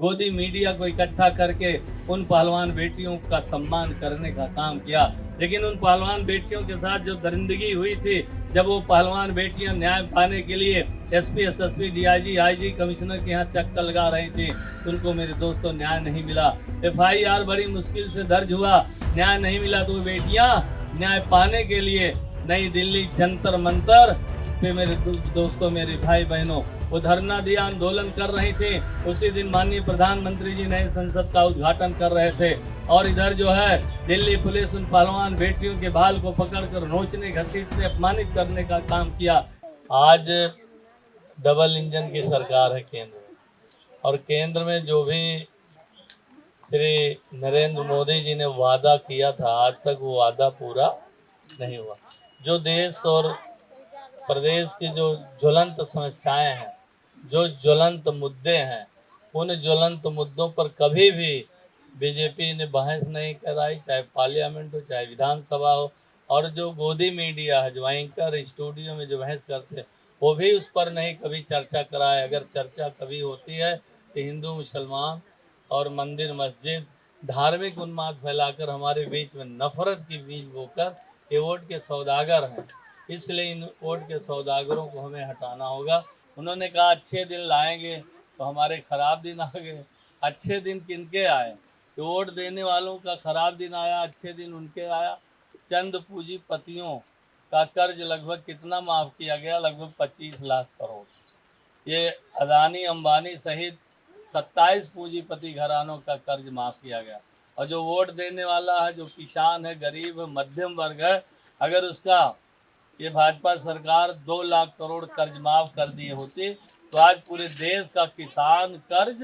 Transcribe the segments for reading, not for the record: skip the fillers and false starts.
गोदी मीडिया को इकट्ठा करके उन पहलवान बेटियों का सम्मान करने का काम किया। लेकिन उन पहलवान बेटियों के साथ जो दरिंदगी हुई थी, जब वो पहलवान बेटियां न्याय पाने के लिए SP, SSP, DIG, IG, commissioner के यहाँ चक्कर लगा रही थी, उनको मेरे दोस्तों न्याय नहीं मिला। एफआईआर बड़ी मुश्किल से दर्ज हुआ, न्याय नहीं मिला। तो बेटियां न्याय पाने के लिए नई दिल्ली जंतर मंतर पे मेरे दोस्तों, मेरे भाई बहनों, वो धरना दिया, आंदोलन कर रही थी। उसी दिन माननीय प्रधानमंत्री जी नए संसद का उद्घाटन कर रहे थे और इधर जो है दिल्ली पुलिस उन पहलवान बेटियों के बाल को पकड़कर नोचने, घसीटने, अपमानित करने का काम किया। आज डबल इंजन की सरकार है केंद्र में, और केंद्र में जो भी श्री नरेंद्र मोदी जी ने वादा किया था, आज तक वो वादा पूरा नहीं हुआ। जो देश और प्रदेश की जो ज्वलंत समस्याएं हैं, जो ज्वलंत मुद्दे हैं, उन ज्वलंत मुद्दों पर कभी भी बीजेपी ने बहस नहीं कराई, चाहे पार्लियामेंट हो, चाहे विधानसभा हो। और जो गोदी मीडिया है, जो एंकर स्टूडियो में जो बहस करते हैं, वो भी उस पर नहीं कभी चर्चा कराए। अगर चर्चा कभी होती है तो हिंदू, मुसलमान और मंदिर मस्जिद धार्मिक उन्माद फैलाकर हमारे बीच में नफरत की बीज बोकर ये वोट के सौदागर हैं। इसलिए इन वोट के सौदागरों को हमें हटाना होगा। उन्होंने कहा अच्छे दिन लाएंगे, तो हमारे खराब दिन आ गए। अच्छे दिन किनके आए? वोट देने वालों का खराब दिन आया, अच्छे दिन उनके आया। चंद पूंजीपतियों का कर्ज लगभग कितना माफ किया गया? लगभग 25 लाख करोड़। ये अदानी, अंबानी सहित 27 पूंजीपति घरानों का कर्ज माफ किया गया। और जो वोट देने वाला है, जो किसान है, गरीब है, मध्यम वर्ग है, अगर उसका ये भाजपा सरकार 2 लाख करोड़ कर्ज माफ कर दिए होते तो आज पूरे देश का किसान कर्ज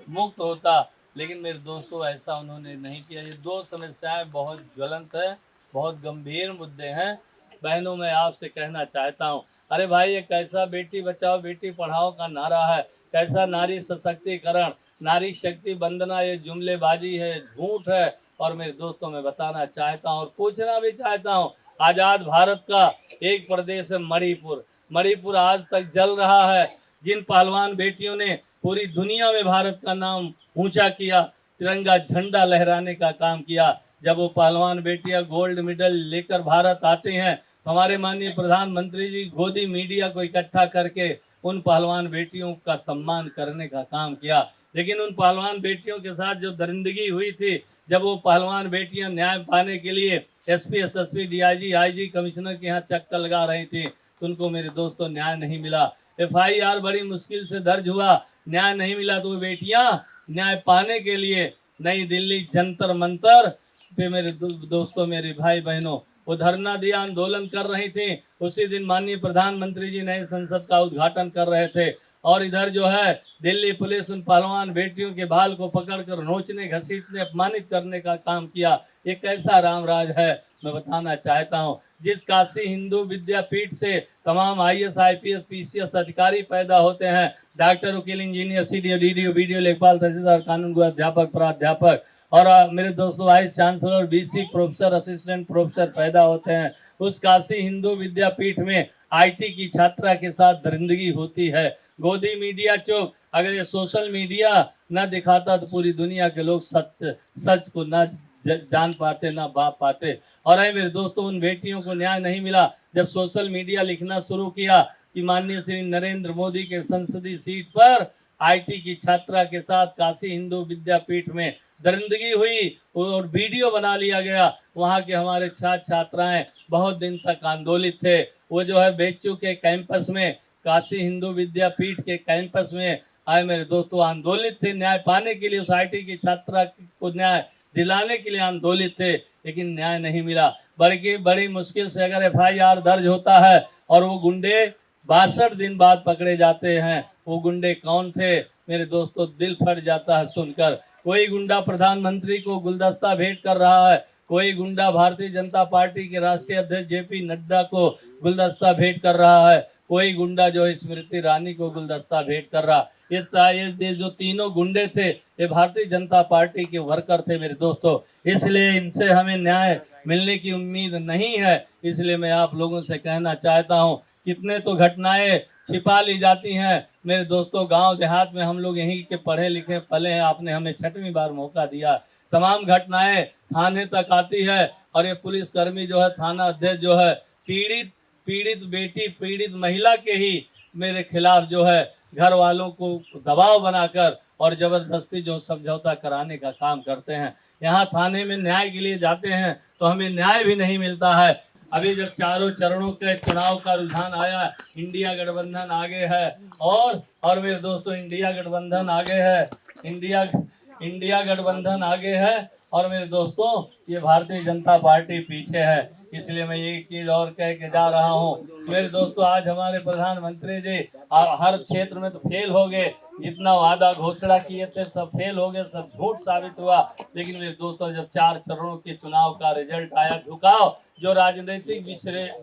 मुक्त होता। लेकिन मेरे दोस्तों, ऐसा उन्होंने नहीं किया। ये दो समस्याएं बहुत ज्वलंत है, बहुत गंभीर मुद्दे हैं। बहनों, मैं आपसे कहना चाहता हूँ, अरे भाई, ये कैसा बेटी बचाओ बेटी पढ़ाओ का नारा है? कैसा नारी सशक्तिकरण, नारी शक्ति वंदना? ये जुमलेबाजी है, झूठ है। और मेरे दोस्तों, मैं बताना चाहता हूँ और पूछना भी चाहता हूँ, आजाद भारत का एक प्रदेश है मणिपुर। मणिपुर आज तक जल रहा है। जिन पहलवान बेटियों ने पूरी दुनिया में भारत का नाम ऊंचा किया, तिरंगा झंडा लहराने का काम किया, जब वो पहलवान बेटियां गोल्ड मेडल लेकर भारत आते हैं, तो हमारे माननीय प्रधानमंत्री जी गोदी मीडिया को इकट्ठा करके उन पहलवान बेटियों का सम्मान करने का काम किया। लेकिन उन पहलवान बेटियों के साथ जो दरिंदगी हुई थी, जब वो पहलवान बेटियां न्याय पाने के लिए SP, SSP, DIG, IG, commissioner के यहाँ चक्कर लगा रही थी, तो उनको मेरे दोस्तों न्याय नहीं मिला। एफआईआर बड़ी मुश्किल से दर्ज हुआ, न्याय नहीं मिला। तो बेटियां न्याय पाने के लिए नई दिल्ली जंतर मंतर पे मेरे दोस्तों, मेरे भाई बहनों, वो धरना दिया, आंदोलन कर रही थी। उसी दिन माननीय प्रधानमंत्री जी नए संसद का उद्घाटन कर रहे थे और इधर जो है दिल्ली पुलिस उन पहलवान बेटियों के बाल को पकड़कर नोचने, घसीटने, अपमानित करने का काम किया। ये कैसा रामराज है? मैं बताना चाहता हूँ, जिस काशी हिंदू विद्यापीठ से तमाम आईएएस, आईपीएस, पीसीएस अधिकारी पैदा होते हैं, डॉक्टर, वकील, इंजीनियर, सीडीओ, डीडीओ, बीडीओ, लेखपाल, तहसीलदार, कानून अध्यापक, प्राध्यापक और मेरे दोस्तों vice chancellor, BC professor, assistant professor पैदा होते हैं, उस काशी हिंदू विद्यापीठ में आईटी की छात्रा के साथ दरिंदगी होती है। गोदी मीडिया चौक, अगर ये सोशल मीडिया न दिखाता तो पूरी दुनिया के लोग सच को न जान पाते, ना बाप पाते। और है मेरे दोस्तों, उन बेटियों को न्याय नहीं मिला। जब सोशल मीडिया लिखना शुरू किया कि माननीय श्री नरेंद्र मोदी के संसदीय सीट पर आईटी की छात्रा के साथ काशी हिंदू विद्यापीठ में दरिंदगी हुई और वीडियो बना लिया गया, वहाँ के हमारे छात्र छात्राएं बहुत दिन तक आंदोलित थे। वो जो है बेच्चू के कैंपस में, काशी हिंदू विद्यापीठ के कैंपस में आए मेरे दोस्तों, आंदोलित थे न्याय पाने के लिए। उस आईटी की छात्रा को न्याय दिलाने के लिए आंदोलित थे, लेकिन न्याय नहीं मिला। बल्कि बड़ी मुश्किल से अगर एफआईआर दर्ज होता है और वो गुंडे 62 दिन बाद पकड़े जाते हैं, वो गुंडे कौन थे मेरे दोस्तों? दिल फट जाता है सुनकर। कोई गुंडा प्रधानमंत्री को गुलदस्ता भेंट कर रहा है, कोई गुंडा भारतीय जनता पार्टी के राष्ट्रीय अध्यक्ष जेपी नड्डा को गुलदस्ता भेंट कर रहा है, कोई गुंडा जो है स्मृति ईरानी को गुलदस्ता भेंट कर रहा। ये जो तीनों गुंडे थे, ये भारतीय जनता पार्टी के वर्कर थे मेरे दोस्तों। इसलिए इनसे हमें न्याय मिलने की उम्मीद नहीं है। इसलिए मैं आप लोगों से कहना चाहता हूँ, कितने तो घटनाएं छिपा ली जाती हैं, मेरे दोस्तों गांव देहात में हम लोग यहीं के पढ़े लिखे पले हैं, आपने हमें 6वीं बार मौका दिया। तमाम घटनाएं थाने तक आती है और ये पुलिसकर्मी जो है, थाना अध्यक्ष जो है, पीड़ित पीड़ित बेटी, पीड़ित महिला के ही मेरे खिलाफ जो है घर वालों को दबाव बनाकर और जबरदस्ती जो समझौता कराने का काम करते हैं। यहाँ थाने में न्याय के लिए जाते हैं तो हमें न्याय भी नहीं मिलता है। अभी जब चारों चरणों के चुनाव का रुझान आया, इंडिया गठबंधन आगे है और मेरे दोस्तों इंडिया गठबंधन आगे है, इंडिया गठबंधन आगे है और मेरे दोस्तों ये भारतीय जनता पार्टी पीछे है। इसलिए मैं एक चीज और कह के जा रहा हूँ मेरे दोस्तों, आज हमारे प्रधानमंत्री जी हर क्षेत्र में तो फेल हो गए, जितना वादा घोषणा किए थे सब फेल हो गए, सब झूठ साबित हुआ। लेकिन मेरे दोस्तों जब 4 चरणों के चुनाव का रिजल्ट आया, झुकाव जो राजनीतिक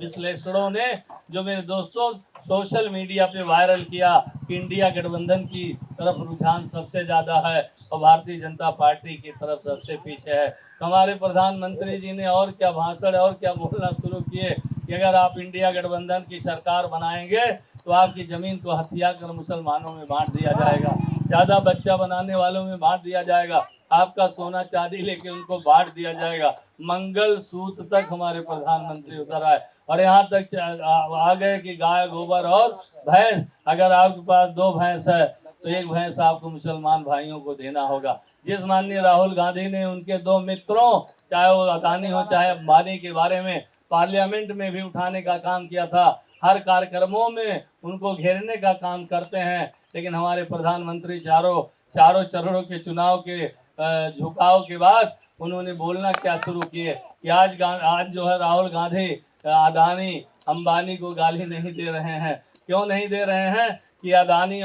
विश्लेषणों ने जो मेरे दोस्तों सोशल मीडिया पे वायरल किया कि इंडिया गठबंधन की तरफ रुझान सबसे ज्यादा है और भारतीय जनता पार्टी की तरफ सबसे पीछे है, तो हमारे प्रधानमंत्री जी ने और क्या भाषण और क्या बोलना शुरू किए कि अगर आप इंडिया गठबंधन की सरकार बनाएंगे तो आपकी जमीन को हथिया कर मुसलमानों में बांट दिया जाएगा, ज्यादा बच्चा बनाने वालों में बांट दिया जाएगा, आपका सोना चांदी लेके उनको बांट दिया जाएगा। मंगल सूत्र तक हमारे प्रधानमंत्री उतर आए और यहाँ तक आ गए कि गाय गोबर और भैंस, अगर आपके पास 2 भैंस है तो 1 भैंस आपको मुसलमान भाइयों को देना होगा। जिस माननीय राहुल गांधी ने उनके 2 मित्रों, चाहे वो अदानी हो चाहे अंबानी, के बारे में पार्लियामेंट में भी उठाने का काम किया था, हर कार्यक्रमों में उनको घेरने का काम करते हैं, लेकिन हमारे प्रधानमंत्री चारों चरणों के चुनाव के झुकाव के बाद उन्होंने बोलना क्या शुरू किए कि आज जो है राहुल गांधी अदानी अंबानी को गाली नहीं दे रहे हैं। क्यों नहीं दे रहे हैं कि अदानी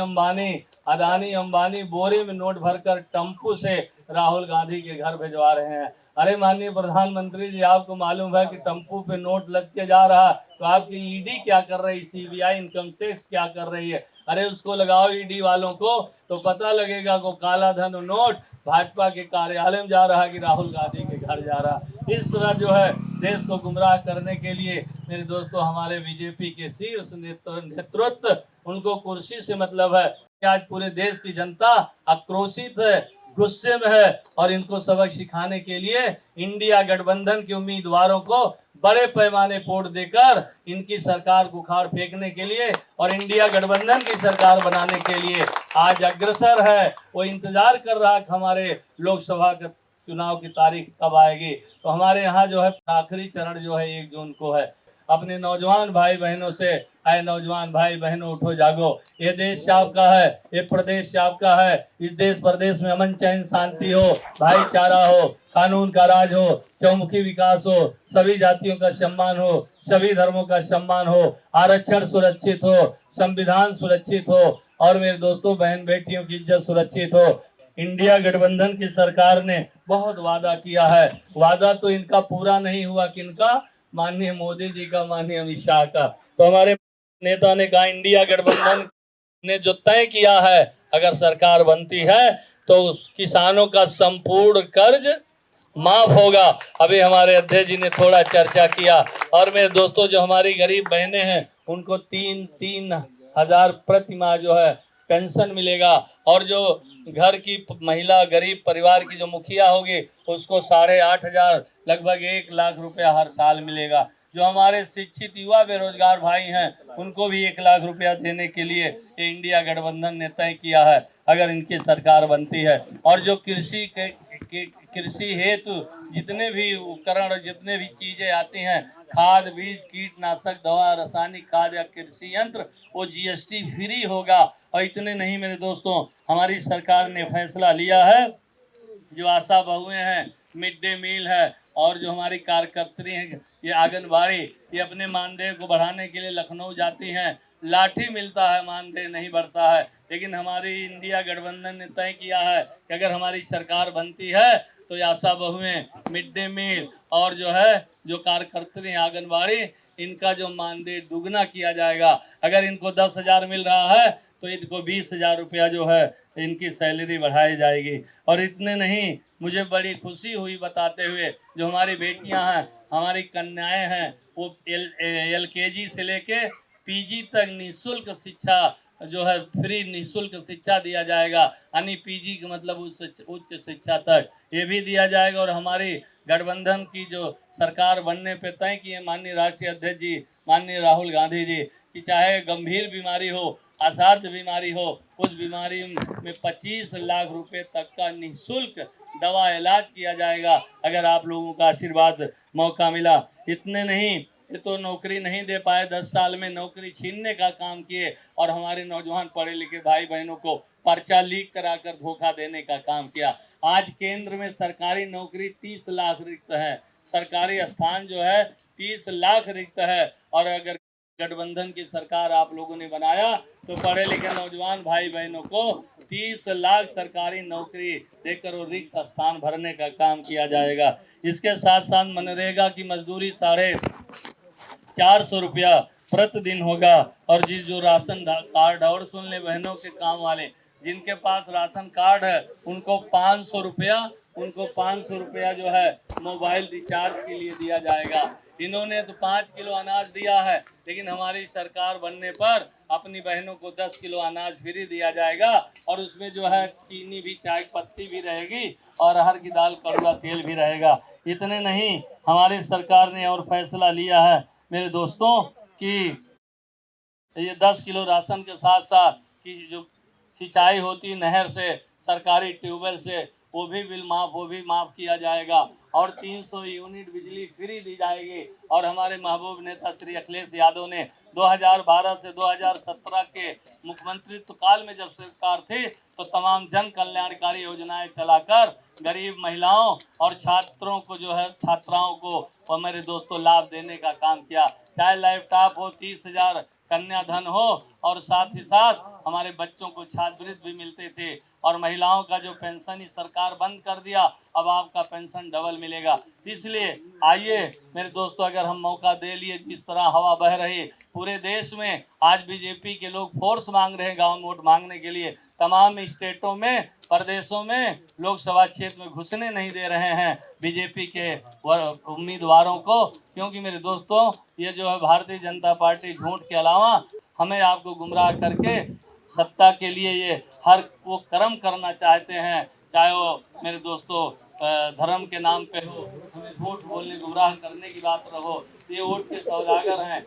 अंबानी बोरे में नोट भरकर टम्पू से राहुल गांधी के घर भिजवा रहे हैं। अरे माननीय प्रधानमंत्री जी, आपको मालूम है कि टम्पू पे नोट लग के जा रहा, तो आपकी ईडी क्या कर रही, सीबीआई इनकम टैक्स क्या कर रही है? अरे उसको लगाओ ईडी वालों को, तो पता लगेगा को काला धन नोट भाजपा के कार्यालय में जा रहा कि राहुल गांधी के घर जा रहा। इस तरह जो है देश को गुमराह करने के लिए मेरे दोस्तों हमारे बीजेपी के शीर्ष नेतृत्व, उनको कुर्सी से मतलब है कि आज पूरे देश की जनता आक्रोशित है, गुस्से में है और इनको सबक सिखाने के लिए इंडिया गठबंधन के उम्मीदवारों को बड़े पैमाने वोट देकर इनकी सरकार को उखाड़ फेंकने के लिए और इंडिया गठबंधन की सरकार बनाने के लिए आज अग्रसर है। वो इंतजार कर रहा कि हमारे लोकसभा के चुनाव की तारीख कब आएगी। तो हमारे यहाँ जो है आखिरी चरण जो है 1 जून को है। अपने नौजवान भाई बहनों से, आए नौजवान भाई बहनों उठो जागो, ये देश आपका है, ये प्रदेश आपका है, इस देश प्रदेश में अमन चैन शांति हो, भाईचारा हो, कानून का राज हो, चौमुखी विकास हो, सभी जातियों का सम्मान हो, सभी धर्मों का सम्मान हो, आरक्षण सुरक्षित हो, संविधान सुरक्षित हो और मेरे दोस्तों बहन बेटियों की इज्जत सुरक्षित हो। इंडिया गठबंधन की सरकार ने बहुत वादा किया है, वादा तो इनका पूरा नहीं हुआ, किनका? माननीय मोदी जी का, माननीय अमित शाह का। तो हमारे नेता ने कहा इंडिया गठबंधन ने जो तय किया है, अगर सरकार बनती है तो किसानों का संपूर्ण कर्ज माफ होगा। अभी हमारे अध्यक्ष जी ने थोड़ा चर्चा किया और मेरे दोस्तों जो हमारी गरीब बहनें हैं उनको 3,000 प्रति माह जो है पेंशन मिलेगा और जो घर की महिला गरीब परिवार की जो मुखिया होगी उसको 8,500 लगभग 1 लाख रुपया हर साल मिलेगा। जो हमारे शिक्षित युवा बेरोजगार भाई हैं उनको भी 1 लाख रुपया देने के लिए इंडिया गठबंधन ने तय किया है अगर इनकी सरकार बनती है। और जो कृषि हेतु जितने भी उपकरण और जितने भी चीजें आती हैं, खाद बीज कीटनाशक दवा रासायनिक खाद या कृषि यंत्र, वो जीएसटी फ्री होगा। और इतने नहीं मेरे दोस्तों, हमारी सरकार ने फैसला लिया है जो आशा बहुएं हैं, मिड डे मील है और जो हमारी कार्यकर्त्री हैं ये आंगनबाड़ी, ये अपने मानदेय को बढ़ाने के लिए लखनऊ जाती हैं, लाठी मिलता है मानदेय नहीं बढ़ता है। लेकिन हमारी इंडिया गठबंधन ने तय किया है कि अगर हमारी सरकार बनती है तो आशा बहुएं, मिड डे मील और जो है जो कार्यकर्त्री आंगनबाड़ी, इनका जो मानदेय दुगना किया जाएगा। अगर इनको 10,000 मिल रहा है तो इनको 20,000 रुपया जो है इनकी सैलरी बढ़ाई जाएगी। और इतने नहीं, मुझे बड़ी खुशी हुई बताते हुए जो हमारी बेटियां हैं, हमारी कन्याएं हैं, वो LKG से लेके PG तक निःशुल्क शिक्षा जो है फ्री निःशुल्क शिक्षा दिया जाएगा, यानी पीजी का मतलब उच्च शिक्षा तक ये भी दिया जाएगा। और हमारी गठबंधन की जो सरकार बनने पे तय किए माननीय राष्ट्रीय अध्यक्ष जी माननीय राहुल गांधी जी कि चाहे गंभीर बीमारी हो, असाध्य बीमारी हो, उस बीमारी में 25 लाख रुपए तक का निःशुल्क दवा इलाज किया जाएगा अगर आप लोगों का आशीर्वाद मौका मिला। इतने नहीं, ये तो नौकरी नहीं दे पाए, 10 साल में नौकरी छीनने का काम किए और हमारे नौजवान पढ़े लिखे भाई बहनों को पर्चा लीक कराकर धोखा देने का काम किया। आज केंद्र में सरकारी नौकरी 30 लाख रिक्त है, सरकारी स्थान जो है 30 लाख रिक्त है। और अगर गठबंधन की सरकार आप लोगों ने बनाया तो पढ़े लिखे नौजवान भाई बहनों को 30 लाख सरकारी नौकरी देकर और रिक्त स्थान भरने का काम किया जाएगा। इसके साथ साथ मनरेगा की मजदूरी 450 रुपया प्रतिदिन होगा। और जो राशन कार्ड, और सुन ले बहनों के काम वाले, जिनके पास राशन कार्ड है उनको 500 रुपया जो है मोबाइल रिचार्ज के लिए दिया जाएगा। इन्होंने तो 5 किलो अनाज दिया है, लेकिन हमारी सरकार बनने पर अपनी बहनों को 10 किलो अनाज फ्री दिया जाएगा। और उसमें जो है चीनी भी, चाय पत्ती भी रहेगी और अरहर की दाल, कड़वा तेल भी रहेगा। इतने नहीं, हमारी सरकार ने और फैसला लिया है मेरे दोस्तों कि ये 10 किलो राशन के साथ साथ कि जो सिंचाई होती नहर से, सरकारी ट्यूबवेल से, वो भी माफ किया जाएगा। और 300 यूनिट बिजली फ्री दी जाएगी। और हमारे महबूब नेता श्री अखिलेश यादव ने 2012 से 2017 के मुख्यमंत्रित्व काल में जब सरकार थी तो तमाम जन कल्याणकारी योजनाएं चलाकर गरीब महिलाओं और छात्रों को जो है, छात्राओं को और मेरे दोस्तों लाभ देने का काम किया। चाहे लैपटॉप हो, 30,000 कन्याधन हो, और साथ ही साथ हमारे बच्चों को छात्रवृत्ति भी मिलते थे। और महिलाओं का जो पेंशन ही सरकार बंद कर दिया, अब आपका पेंशन डबल मिलेगा। इसलिए आइए मेरे दोस्तों, अगर हम मौका दे लिए, जिस तरह हवा बह रही पूरे देश में, आज बीजेपी के लोग फोर्स मांग रहे हैं गांव वोट मांगने के लिए। तमाम स्टेटों में, प्रदेशों में लोकसभा क्षेत्र में घुसने नहीं दे रहे हैं बीजेपी के उम्मीदवारों को, क्योंकि मेरे दोस्तों ये जो है भारतीय जनता पार्टी झूठ के अलावा हमें आपको गुमराह करके सत्ता के लिए ये हर वो कर्म करना चाहते हैं, चाहे वो मेरे दोस्तों धर्म के नाम पे हो, हमें झूठ बोलने, गुमराह करने की बात रहो। ये वोट के सौदागर हैं।